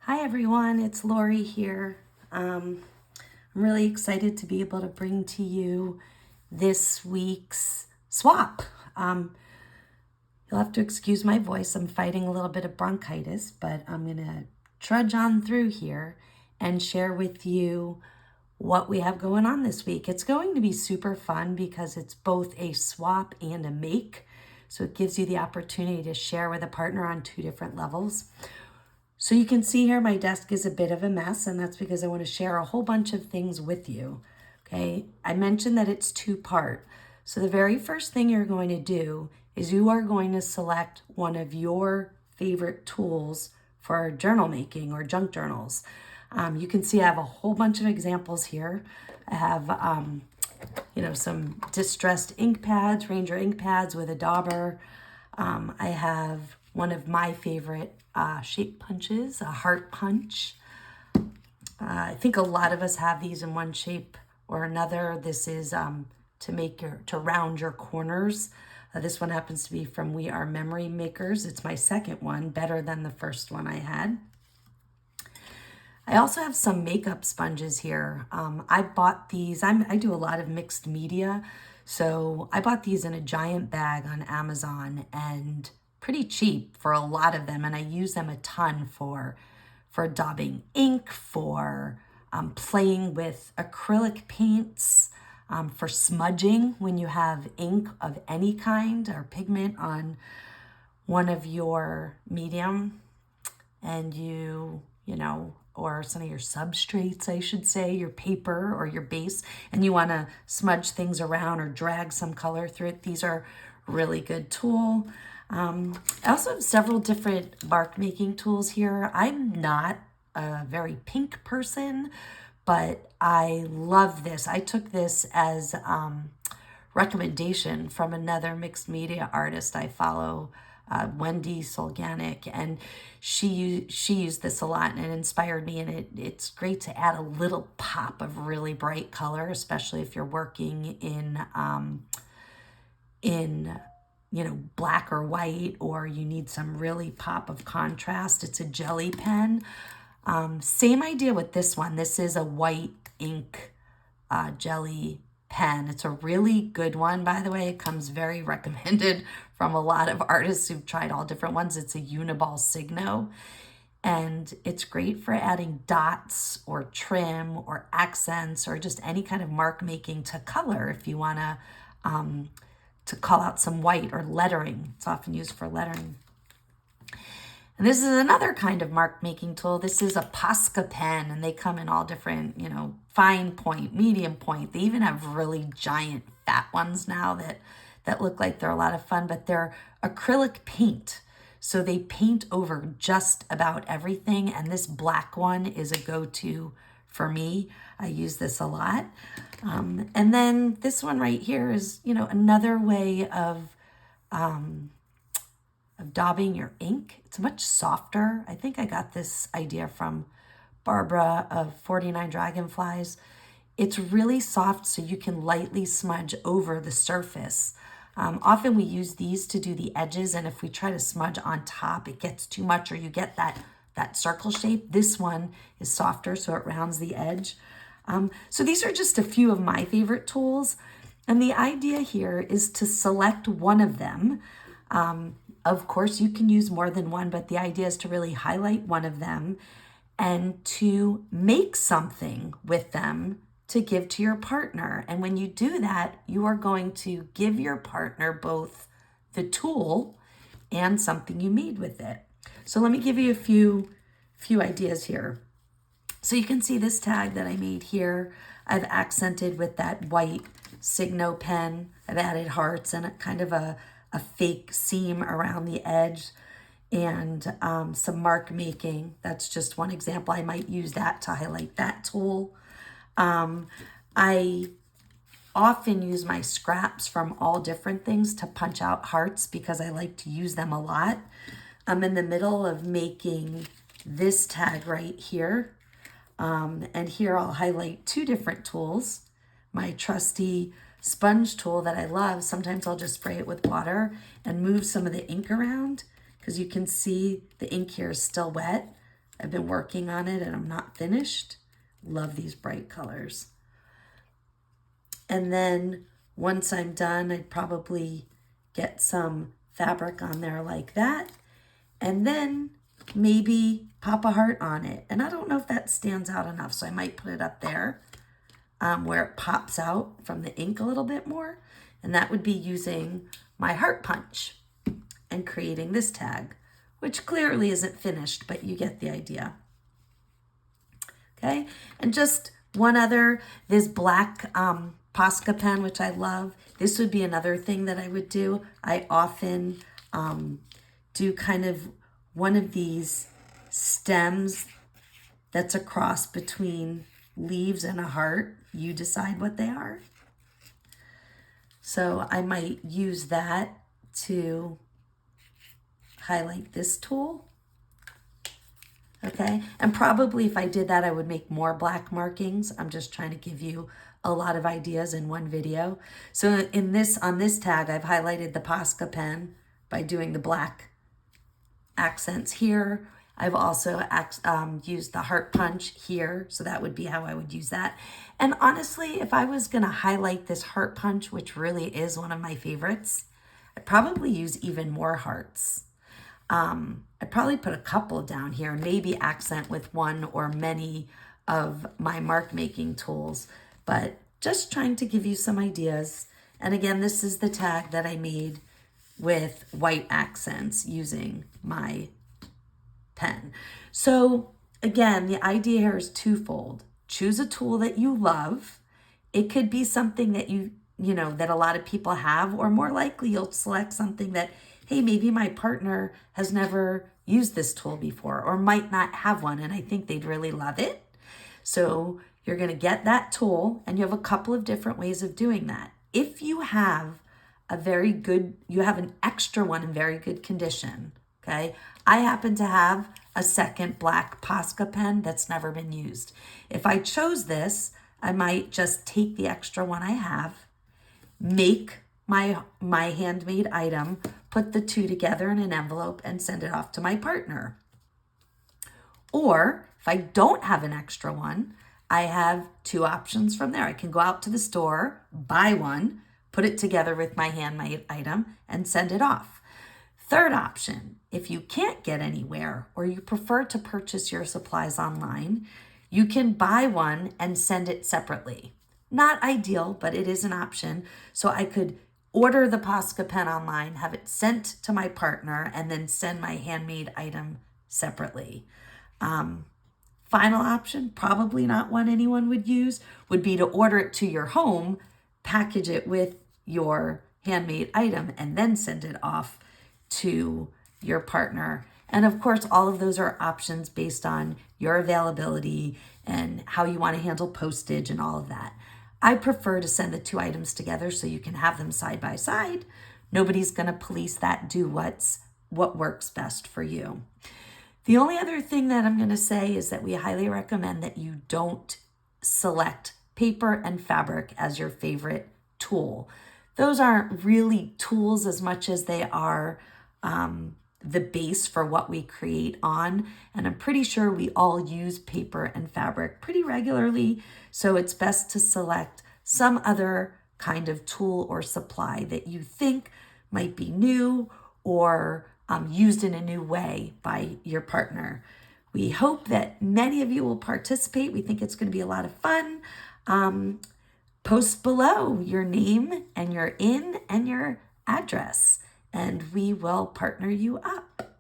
Hi everyone, it's Lori here. I'm really excited to be able to bring to you this week's swap. You'll have to excuse my voice. I'm fighting a little bit of bronchitis, but I'm going to trudge on through here and share with you what we have going on this week. It's going to be super fun because it's both a swap and a make. So it gives you the opportunity to share with a partner on two different levels. So you can see here my desk is a bit of a mess, and that's because I want to share a whole bunch of things with you. Okay, I mentioned that it's two-part. So the very first thing you're going to do is you are going to select one of your favorite tools for journal making or junk journals. You can see I have a whole bunch of examples here. I have some distressed ink pads, Ranger ink pads with a dauber. I have one of my favorite shape punches, a heart punch. I think a lot of us have these in one shape or another. This is to round your corners. This one happens to be from We Are Memory Makers. It's my second one, better than the first one I had. I also have some makeup sponges here. I bought these. I do a lot of mixed media, so I bought these in a giant bag on Amazon and pretty cheap for a lot of them, and I use them a ton for daubing ink, for playing with acrylic paints, for smudging when you have ink of any kind or pigment on one of your medium and or some of your substrates, I should say, your paper or your base, and you want to smudge things around or drag some color through it. These are really good tool. I also have several different mark making tools here. I'm not a very pink person, but I love this. I took this as recommendation from another mixed media artist I follow, Wendy Solganic, and she used this a lot and it inspired me, and it's great to add a little pop of really bright color, especially if you're working in black or white, or you need some really pop of contrast. It's a jelly pen. Same idea with this one. This is a white ink jelly pen. It's a really good one, by the way. It comes very recommended from a lot of artists who've tried all different ones. It's a Uniball Signo, and it's great for adding dots or trim or accents or just any kind of mark making to color if you want to call out some white or lettering. It's often used for lettering. And this is another kind of mark making tool. This is a Posca pen, and they come in all different, fine point, medium point. They even have really giant fat ones now that look like they're a lot of fun, but they're acrylic paint. So they paint over just about everything. And this black one is a go-to for me. I use this a lot. And then this one right here is, another way of daubing your ink. It's much softer. I think I got this idea from Barbara of 49 Dragonflies. It's really soft, so you can lightly smudge over the surface. Often we use these to do the edges, and if we try to smudge on top, it gets too much or you get that circle shape. This one is softer, so it rounds the edge. So these are just a few of my favorite tools. And the idea here is to select one of them. Of course, you can use more than one, but the idea is to really highlight one of them and to make something with them to give to your partner. And when you do that, you are going to give your partner both the tool and something you made with it. So let me give you a few ideas here. So you can see this tag that I made here. I've accented with that white Signo pen. I've added hearts and kind of a fake seam around the edge, and some mark making. That's just one example. I might use that to highlight that tool. I often use my scraps from all different things to punch out hearts because I like to use them a lot. I'm in the middle of making this tag right here. And here I'll highlight two different tools. My trusty sponge tool that I love. Sometimes I'll just spray it with water and move some of the ink around because you can see the ink here is still wet. I've been working on it and I'm not finished. Love these bright colors. And then once I'm done, I'd probably get some fabric on there like that. And then maybe pop a heart on it. And I don't know if that stands out enough, so I might put it up there where it pops out from the ink a little bit more. And that would be using my heart punch and creating this tag, which clearly isn't finished, but you get the idea. Okay, and just one other, this black Posca pen, which I love. This would be another thing that I would do. I often do kind of one of these stems that's a cross between leaves and a heart. You decide what they are. So I might use that to highlight this tool. Okay, and probably if I did that, I would make more black markings. I'm just trying to give you a lot of ideas in one video. So on this tag, I've highlighted the Posca pen by doing the black accents here. I've also used the heart punch here, so that would be how I would use that. And honestly, if I was gonna highlight this heart punch, which really is one of my favorites, I'd probably use even more hearts. I'd probably put a couple down here, maybe accent with one or many of my mark making tools, but just trying to give you some ideas. And again, this is the tag that I made with white accents using my pen. So again, the idea here is twofold. Choose a tool that you love. It could be something that you know, that a lot of people have, or more likely you'll select something that, hey, maybe my partner has never used this tool before or might not have one and I think they'd really love it. So you're going to get that tool, and you have a couple of different ways of doing that. If you have an extra one in very good condition, okay? I happen to have a second black Posca pen that's never been used. If I chose this, I might just take the extra one I have, make my handmade item, put the two together in an envelope and send it off to my partner. Or if I don't have an extra one, I have two options from there. I can go out to the store, buy one, put it together with my handmade item and send it off. Third option, if you can't get anywhere or you prefer to purchase your supplies online, you can buy one and send it separately. Not ideal, but it is an option. So I could order the Posca pen online, have it sent to my partner, and then send my handmade item separately. Final option, probably not one anyone would use, would be to order it to your home, package it with your handmade item, and then send it off to your partner. And of course, all of those are options based on your availability and how you want to handle postage and all of that. I prefer to send the two items together so you can have them side by side. Nobody's going to police that. Do what works best for you. The only other thing that I'm going to say is that we highly recommend that you don't select paper and fabric as your favorite tool. Those aren't really tools as much as they are the base for what we create on. And I'm pretty sure we all use paper and fabric pretty regularly. So it's best to select some other kind of tool or supply that you think might be new or used in a new way by your partner. We hope that many of you will participate. We think it's going to be a lot of fun. Post below your name and your and your address, and we will partner you up.